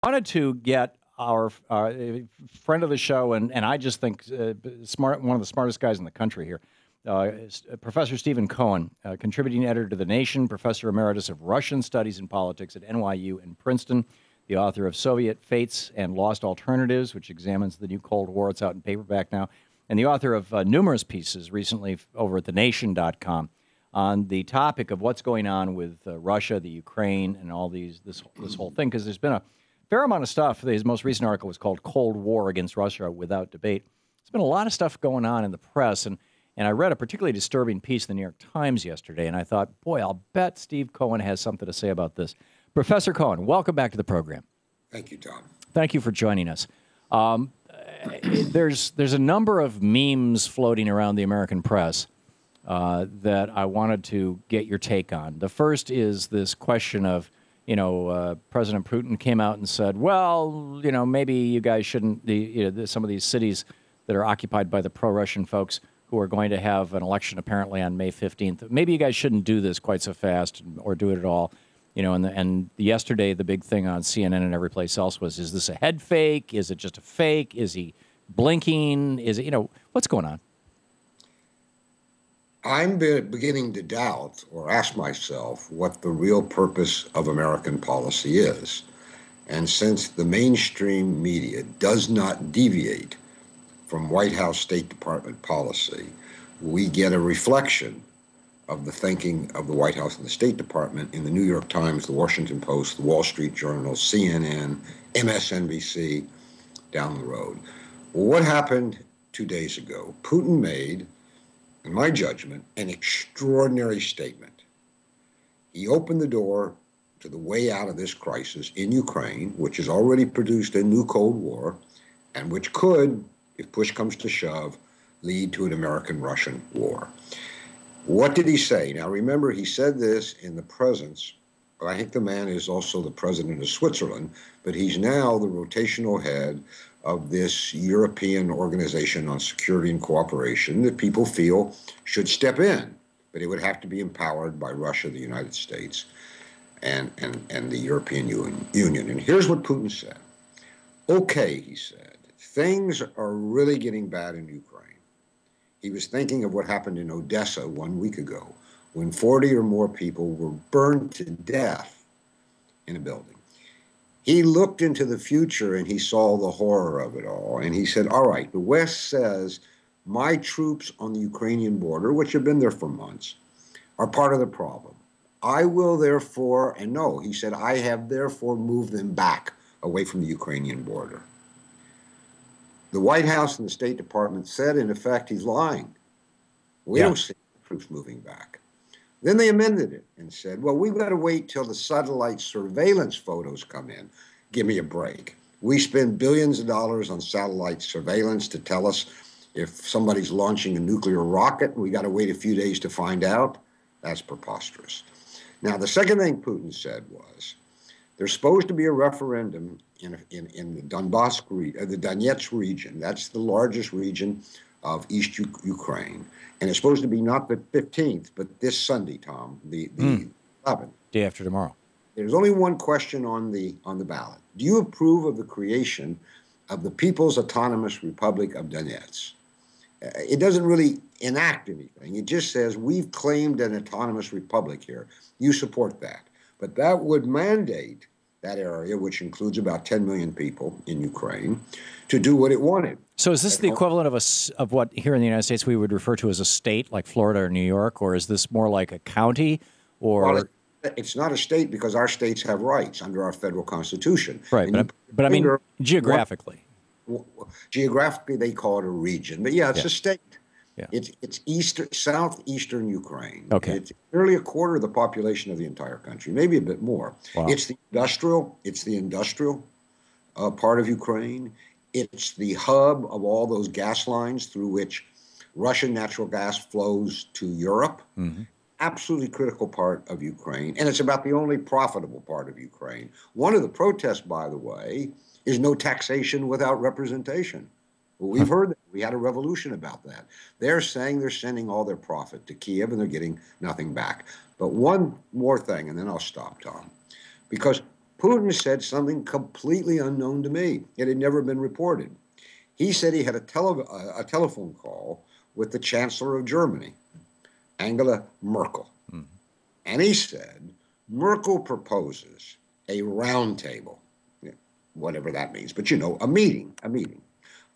Wanted to get our friend of the show, and I just think one of the smartest guys in the country here, Professor Stephen Cohen, contributing editor to The Nation, Professor Emeritus of Russian Studies and Politics at NYU and Princeton, the author of Soviet Fates and Lost Alternatives, which examines the new Cold War. It's out in paperback now, and the author of numerous pieces recently over at thenation.com on the topic of what's going on with Russia, the Ukraine, and all this whole thing, because there's been a fair amount of stuff. His most recent article was called Cold War Against Russia Without Debate. There's been a lot of stuff going on in the press, and I read a particularly disturbing piece in the New York Times yesterday, and I thought, boy, I'll bet Steve Cohen has something to say about this. Professor Cohen, welcome back to the program. Thank you, Tom. Thank you for joining us. There's a number of memes floating around the American press that I wanted to get your take on. The first is this question of, President Putin came out and said, well, maybe you guys shouldn't, some of these cities that are occupied by the pro-Russian folks who are going to have an election apparently on May 15th, maybe you guys shouldn't do this quite so fast or do it at all. And yesterday the big thing on CNN and every place else was, is this a head fake? Is it just a fake? Is he blinking? Is it, what's going on? I'm beginning to doubt or ask myself what the real purpose of American policy is. And since the mainstream media does not deviate from White House State Department policy, we get a reflection of the thinking of the White House and the State Department in the New York Times, the Washington Post, the Wall Street Journal, CNN, MSNBC, down the road. Well, what happened 2 days ago? Putin made, in my judgment, an extraordinary statement. He opened the door to the way out of this crisis in Ukraine, which has already produced a new Cold War, and which could, if push comes to shove, lead to an American-Russian war. What did he say? Now, remember, he said this in the presence, I think the man is also the president of Switzerland, but he's now the rotational head of this European Organization on Security and Cooperation that people feel should step in, but it would have to be empowered by Russia, the United States, and the European Union. And here's what Putin said. Okay, he said, things are really getting bad in Ukraine. He was thinking of what happened in Odessa 1 week ago, when 40 or more people were burned to death in a building. He looked into the future and he saw the horror of it all. And he said, all right, the West says my troops on the Ukrainian border, which have been there for months, are part of the problem. I will therefore, and no, he said, I have therefore moved them back away from the Ukrainian border. The White House and the State Department said, in effect, he's lying. We don't see troops moving back. Then they amended it and said, well, we've got to wait till the satellite surveillance photos come in. Give me a break. We spend billions of dollars on satellite surveillance to tell us if somebody's launching a nuclear rocket. We got to wait a few days to find out. That's preposterous. Now, the second thing Putin said was, there's supposed to be a referendum in the Donetsk region. That's the largest region of East Ukraine. And it's supposed to be not the 15th, but this Sunday, Tom, the 11th. Day after tomorrow. There's only one question on the ballot. Do you approve of the creation of the People's Autonomous Republic of Donetsk? It doesn't really enact anything. It just says, we've claimed an autonomous republic here. You support that. But that would mandate that area, which includes about 10 million people in Ukraine, to do what it wanted. So is this the equivalent of what here in the United States we would refer to as a state, like Florida or New York, or is this more like a county? Or well, it's not a state because our states have rights under our federal constitution. Right, but I mean geographically. Geographically, they call it a region, but yeah, it's a state. Yeah. It's southeastern Ukraine. Okay. It's nearly a quarter of the population of the entire country, maybe a bit more. Wow. It's the industrial part of Ukraine. It's the hub of all those gas lines through which Russian natural gas flows to Europe. Mm-hmm. Absolutely critical part of Ukraine, and it's about the only profitable part of Ukraine. One of the protests, by the way, is no taxation without representation. Well, we've heard that. We had a revolution about that. They're saying they're sending all their profit to Kiev and they're getting nothing back. But one more thing, and then I'll stop, Tom, because Putin said something completely unknown to me. It had never been reported. He said he had a telephone call with the Chancellor of Germany, Angela Merkel. Mm-hmm. And he said, Merkel proposes a roundtable, whatever that means, but a meeting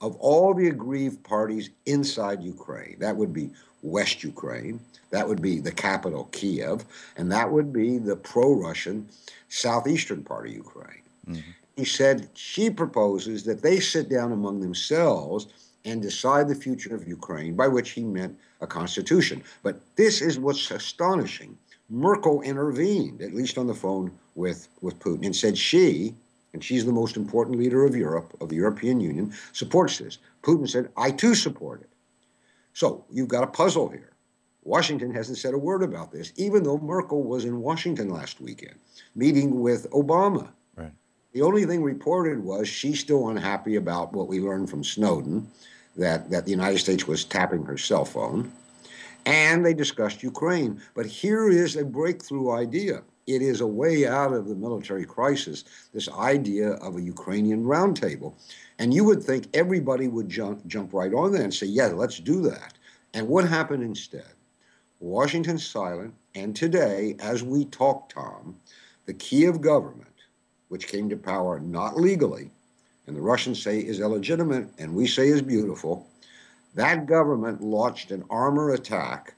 of all the aggrieved parties inside Ukraine. That would be West Ukraine, that would be the capital, Kiev, and that would be the pro-Russian southeastern part of Ukraine. Mm-hmm. He said she proposes that they sit down among themselves and decide the future of Ukraine, by which he meant a constitution. But this is what's astonishing. Merkel intervened, at least on the phone with Putin, and said and she's the most important leader of Europe, of the European Union, supports this. Putin said, I too support it. So you've got a puzzle here. Washington hasn't said a word about this, even though Merkel was in Washington last weekend, meeting with Obama. Right. The only thing reported was she's still unhappy about what we learned from Snowden, that the United States was tapping her cell phone. And they discussed Ukraine. But here is a breakthrough idea. It is a way out of the military crisis, this idea of a Ukrainian roundtable. And you would think everybody would jump right on that and say, yeah, let's do that. And what happened instead? Washington's silent. And today, as we talk, Tom, the Kiev government, which came to power not legally, and the Russians say is illegitimate, and we say is beautiful, that government launched an armor attack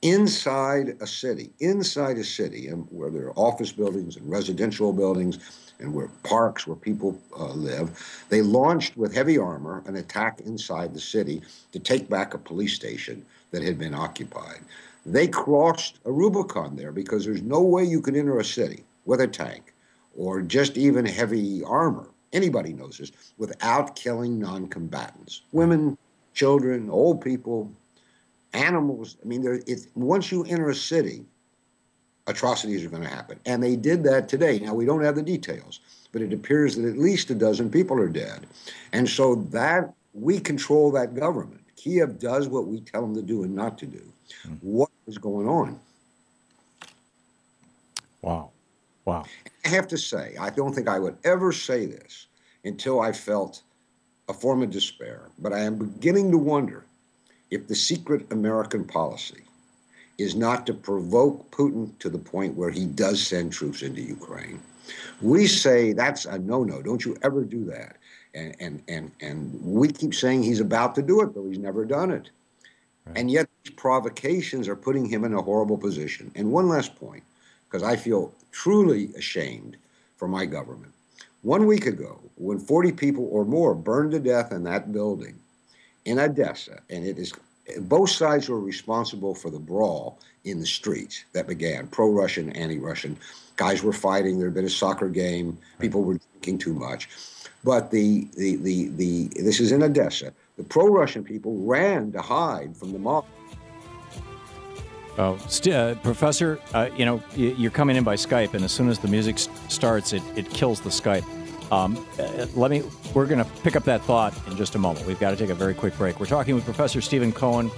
inside a city, and where there are office buildings and residential buildings and where parks where people live. They launched with heavy armor an attack inside the city to take back a police station that had been occupied. They crossed a Rubicon there because there's no way you can enter a city with a tank or just even heavy armor, anybody knows this, without killing non-combatants, women, children, old people, animals. I mean, once you enter a city, atrocities are going to happen. And they did that today. Now, we don't have the details, but it appears that at least a dozen people are dead. And so that we control that government. Kiev does what we tell them to do and not to do. What is going on? Wow. I have to say, I don't think I would ever say this until I felt a form of despair, but I am beginning to wonder if the secret American policy is not to provoke Putin to the point where he does send troops into Ukraine. We say that's a no-no. Don't you ever do that. And we keep saying he's about to do it, though he's never done it. Right. And yet these provocations are putting him in a horrible position. And one last point, because I feel truly ashamed for my government. 1 week ago, when 40 people or more burned to death in that building in Odessa, and both sides were responsible for the brawl in the streets that began, pro-Russian, anti-Russian. Guys were fighting. There had been a soccer game. People were drinking too much. But this is in Odessa. The pro-Russian people ran to hide from the mob. Professor, you're coming in by Skype, and as soon as the music starts, it kills the Skype. We're going to pick up that thought in just a moment. We've got to take a very quick break. We're talking with Professor Stephen Cohen,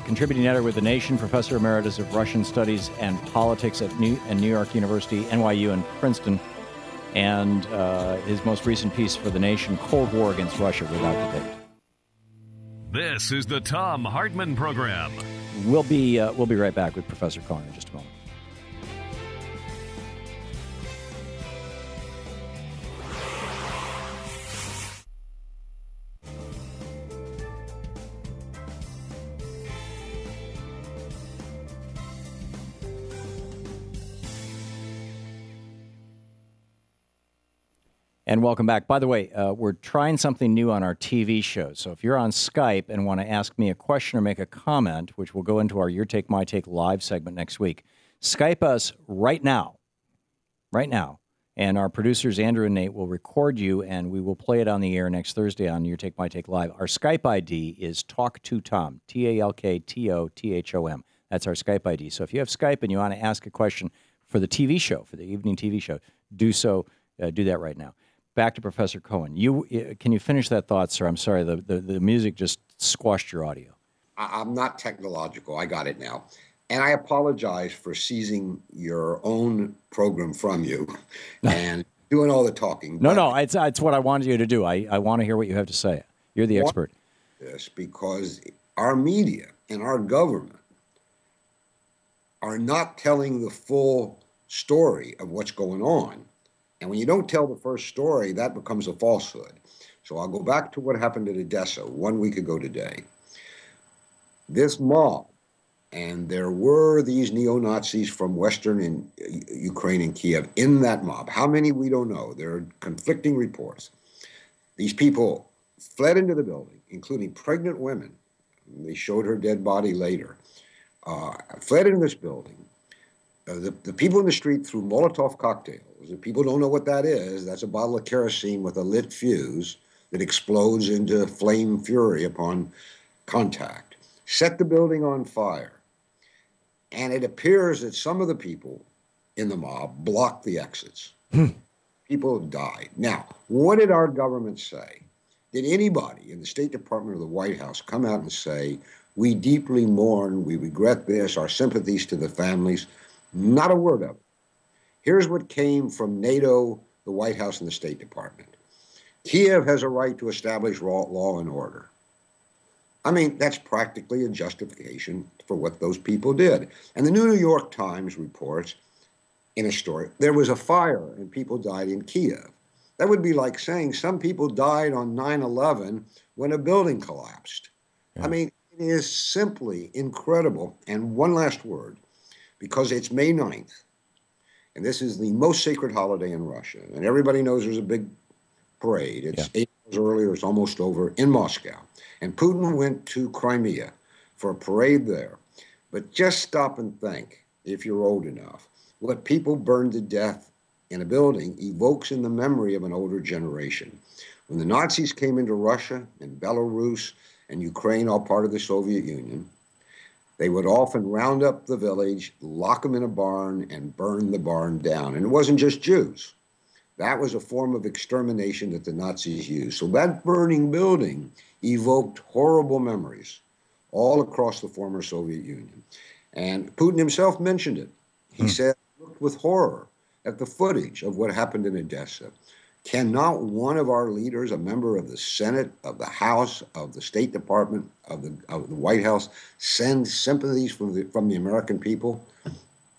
contributing editor with The Nation, Professor Emeritus of Russian Studies and Politics at New York University, NYU and Princeton, and his most recent piece for The Nation, Cold War Against Russia Without Debate. This is the Thom Hartmann Program. We'll be right back with Professor Cohen in just a moment. And welcome back. By the way, we're trying something new on our TV show. So if you're on Skype and want to ask me a question or make a comment, which will go into our Your Take, My Take live segment next week, Skype us right now, and our producers, Andrew and Nate, will record you, and we will play it on the air next Thursday on Your Take, My Take Live. Our Skype ID is Talk2Tom, TalkTothom. That's our Skype ID. So if you have Skype and you want to ask a question for the TV show, for the evening TV show, do that right now. Back to Professor Cohen. Can you finish that thought, sir? I'm sorry, the music just squashed your audio. I'm not technological. I got it now. And I apologize for seizing your own program from you and doing all the talking. No, it's what I wanted you to do. I want to hear what you have to say. You're the expert. This because our media and our government are not telling the full story of what's going on. And when you don't tell the first story, that becomes a falsehood. So I'll go back to what happened at Odessa 1 week ago today. This mob, and there were these neo-Nazis from Western and Ukraine and Kiev in that mob. How many, we don't know. There are conflicting reports. These people fled into the building, including pregnant women. They showed her dead body later. Fled into this building. The people in the street threw Molotov cocktails. If people don't know what that is, that's a bottle of kerosene with a lit fuse that explodes into flame fury upon contact. Set the building on fire. And it appears that some of the people in the mob blocked the exits. People died. Now, what did our government say? Did anybody in the State Department or the White House come out and say, we deeply mourn, we regret this, our sympathies to the families? Not a word of it. Here's what came from NATO, the White House, and the State Department. Kiev has a right to establish law and order. I mean, that's practically a justification for what those people did. And the New York Times reports in a story, there was a fire and people died in Kiev. That would be like saying some people died on 9/11 when a building collapsed. Yeah. I mean, it is simply incredible. And one last word, because it's May 9th, and this is the most sacred holiday in Russia, and everybody knows there's a big parade. It's 8 hours earlier, it's almost over, in Moscow. And Putin went to Crimea for a parade there. But just stop and think, if you're old enough, what people burned to death in a building evokes in the memory of an older generation. When the Nazis came into Russia and Belarus and Ukraine, all part of the Soviet Union, they would often round up the village, lock them in a barn, and burn the barn down. And it wasn't just Jews. That was a form of extermination that the Nazis used. So that burning building evoked horrible memories all across the former Soviet Union. And Putin himself mentioned it. He said, looked with horror at the footage of what happened in Odessa. Cannot one of our leaders, a member of the Senate, of the House, of the State Department, of the White House, send sympathies from the American people?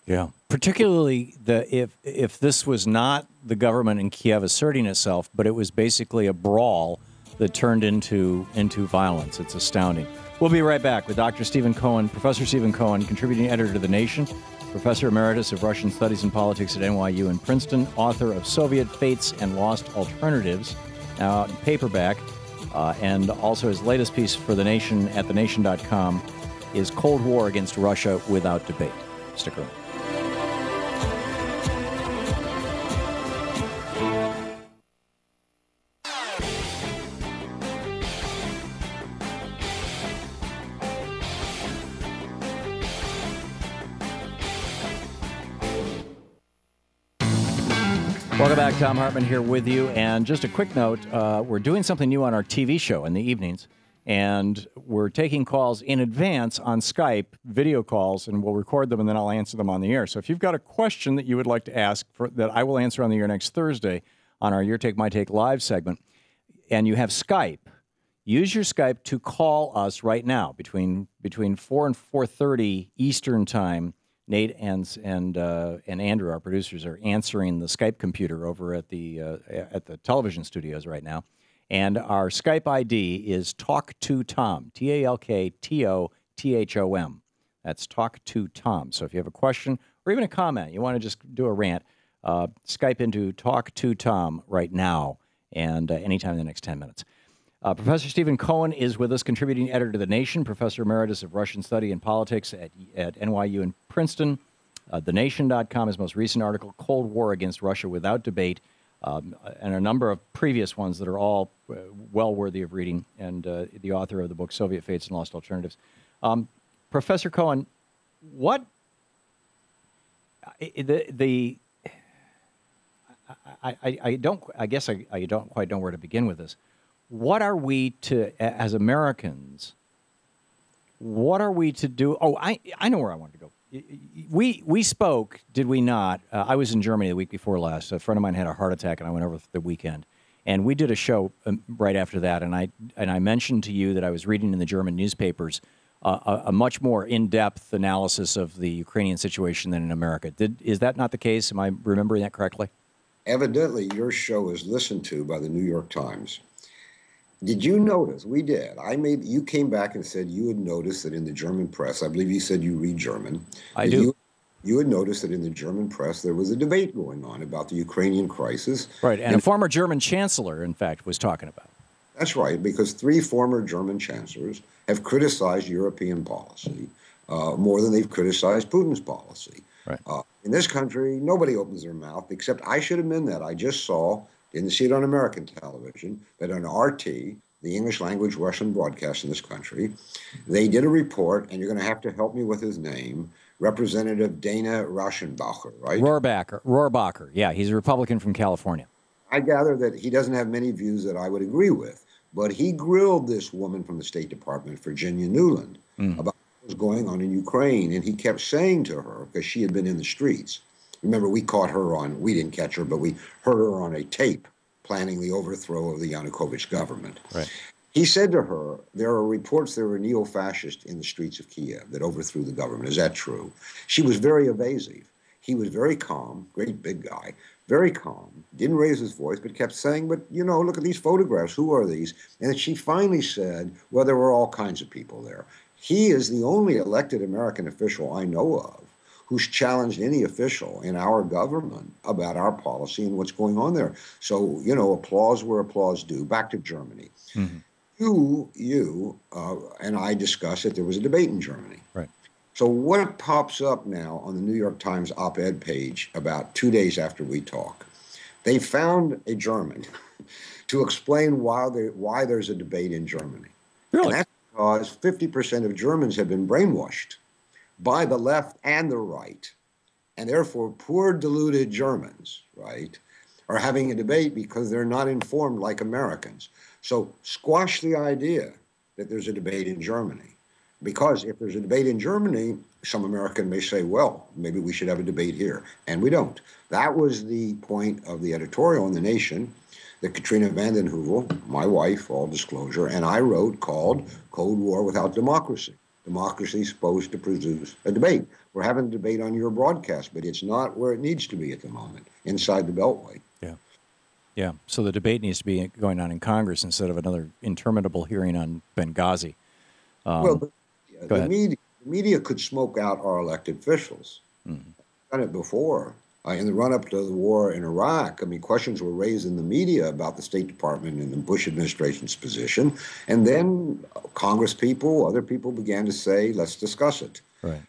Yeah, particularly if this was not the government in Kiev asserting itself, but it was basically a brawl that turned into violence. It's astounding. We'll be right back with Dr. Stephen Cohen, Professor Stephen Cohen, contributing editor to The Nation, Professor Emeritus of Russian Studies and Politics at NYU and Princeton, author of Soviet Fates and Lost Alternatives, now out in paperback, and also his latest piece for The Nation at thenation.com is Cold War Against Russia Without Debate. Stick around. Welcome back. Thom Hartmann here with you. And just a quick note, we're doing something new on our TV show in the evenings, and we're taking calls in advance on Skype, video calls, and we'll record them, and then I'll answer them on the air. So if you've got a question that you would like to ask that I will answer on the air next Thursday on our Your Take, My Take live segment, and you have Skype, use your Skype to call us right now between 4 and 4:30 Eastern Time. Nate and Andrew, our producers, are answering the Skype computer over at the television studios right now. And our Skype ID is Talk2Tom, TalkToThom. That's Talk2Tom. So if you have a question or even a comment, you want to just do a rant, Skype into Talk2Tom right now and anytime in the next 10 minutes. Professor Stephen Cohen is with us, contributing editor to The Nation, Professor Emeritus of Russian Study and Politics at NYU and Princeton. TheNation.com, his most recent article, Cold War Against Russia Without Debate, and a number of previous ones that are all well worthy of reading, and the author of the book, Soviet Fates and Lost Alternatives. Professor Cohen, what I don't quite know where to begin with this. What are we to, as Americans, what are we to do? Oh, I know where I want to go. we spoke, did we not? I was in Germany the week before last. A friend of mine had a heart attack, and I went over the weekend. And we did a show right after that, and I mentioned to you that I was reading in the German newspapers a much more in-depth analysis of the Ukrainian situation than in America. Is that not the case? Am I remembering that correctly? Evidently, your show is listened to by the New York Times. Did you notice? We did. You came back and said you had noticed that in the German press, I believe you said you read German. I do. You had noticed that in the German press there was a debate going on about the Ukrainian crisis. Right, and a former German chancellor, in fact, was talking about it. That's right, because 3 former German chancellors have criticized European policy more than they've criticized Putin's policy. Right. In this country, nobody opens their mouth, except I should amend that. I just saw, didn't see it on American television, but on RT, the English language Russian broadcast in this country, they did a report, and you're going to have to help me with his name, Representative Dana Rauschenbacher, right? Rohrbacher. Yeah, he's a Republican from California. I gather that he doesn't have many views that I would agree with, but he grilled this woman from the State Department, Virginia Nuland, about what was going on in Ukraine, and he kept saying to her, because she had been in the streets, remember we didn't catch her, but we heard her on a tape planning the overthrow of the Yanukovych government. Right. He said to her, there are reports there were neo-fascists in the streets of Kiev that overthrew the government. Is that true? She was very evasive. He was very calm, great big guy, very calm, didn't raise his voice, but kept saying, but, look at these photographs. Who are these? And then she finally said, well, there were all kinds of people there. He is the only elected American official I know of who's challenged any official in our government about our policy and what's going on there. So, applause where applause due. Back to Germany. Mm-hmm. You and I discussed that there was a debate in Germany. Right. So what pops up now on the New York Times op-ed page about 2 days after we talk? They found a German to explain why there's a debate in Germany. Really? And that's because 50% of Germans have been brainwashed by the left and the right. And therefore, poor deluded Germans, right, are having a debate because they're not informed like Americans. So squash the idea that there's a debate in Germany. Because if there's a debate in Germany, some American may say, well, maybe we should have a debate here. And we don't. That was the point of the editorial in The Nation that Katrina vanden Heuvel, my wife, all disclosure, and I wrote called Cold War Without Democracy. Democracy is supposed to produce a debate. We're having a debate on your broadcast, but it's not where it needs to be at the moment, inside the Beltway. Yeah. Yeah. So the debate needs to be going on in Congress instead of another interminable hearing on Benghazi. The media could smoke out our elected officials. Mm-hmm. Done it before. In the run-up to the war in Iraq, questions were raised in the media about the State Department and the Bush administration's position. And then Congress people, other people began to say, let's discuss it. Right.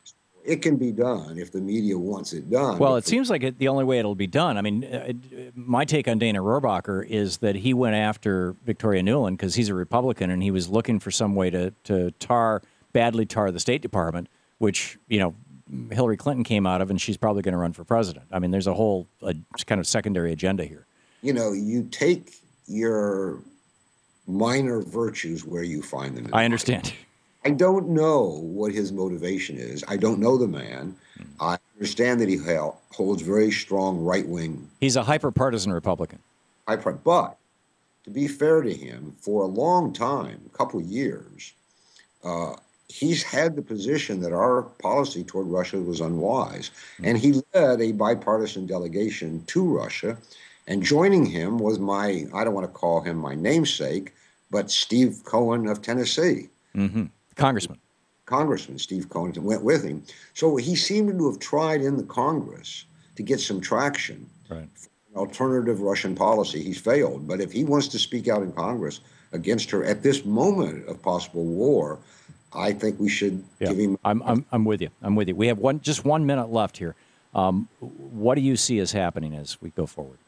It can be done if the media wants it done. Well, it seems like the only way it'll be done. My take on Dana Rohrbacher is that he went after Victoria Nuland because he's a Republican and he was looking for some way to badly tar the State Department, which, Hillary Clinton came out of, and she's probably going to run for president. There's a whole kind of secondary agenda here. You take your minor virtues where you find them. I understand. I don't know what his motivation is. I don't know the man. I understand that he holds very strong right-wing. He's a hyper-partisan Republican. But to be fair to him, for a long time, a couple of years, he's had the position that our policy toward Russia was unwise. And he led a bipartisan delegation to Russia. And joining him was I don't want to call him my namesake, but Steve Cohen of Tennessee. Mm-hmm. Congressman Steve Cohen went with him. So he seemed to have tried in the Congress to get some traction. Right. For an alternative Russian policy. He's failed. But if he wants to speak out in Congress against her at this moment of possible war, I think we should give him. I'm with you. We have just 1 minute left here. What do you see as happening as we go forward?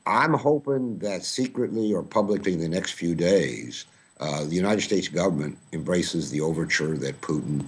I'm hoping that secretly or publicly in the next few days, the United States government embraces the overture that Putin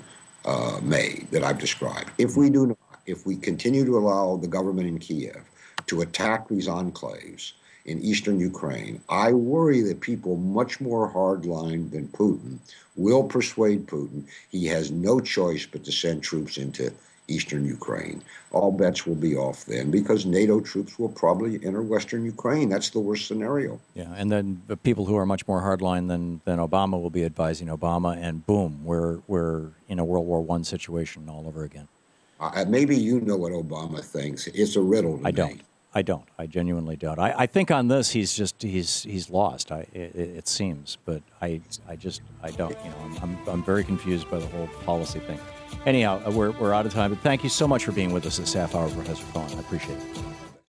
made, that I've described. If we do not, if we continue to allow the government in Kiev to attack these enclaves, in eastern Ukraine, I worry that people much more hardline than Putin will persuade Putin he has no choice but to send troops into eastern Ukraine. All bets will be off then because NATO troops will probably enter western Ukraine. That's the worst scenario. Yeah, and then the people who are much more hardline than Obama will be advising Obama, and boom, we're in a World War I situation all over again. Maybe you know what Obama thinks. It's a riddle to me. I don't. I genuinely don't. I think on this he's lost. It seems, but I don't. You know, I'm very confused by the whole policy thing. Anyhow, we're out of time. But thank you so much for being with us this half hour, Professor Cohen. I appreciate it.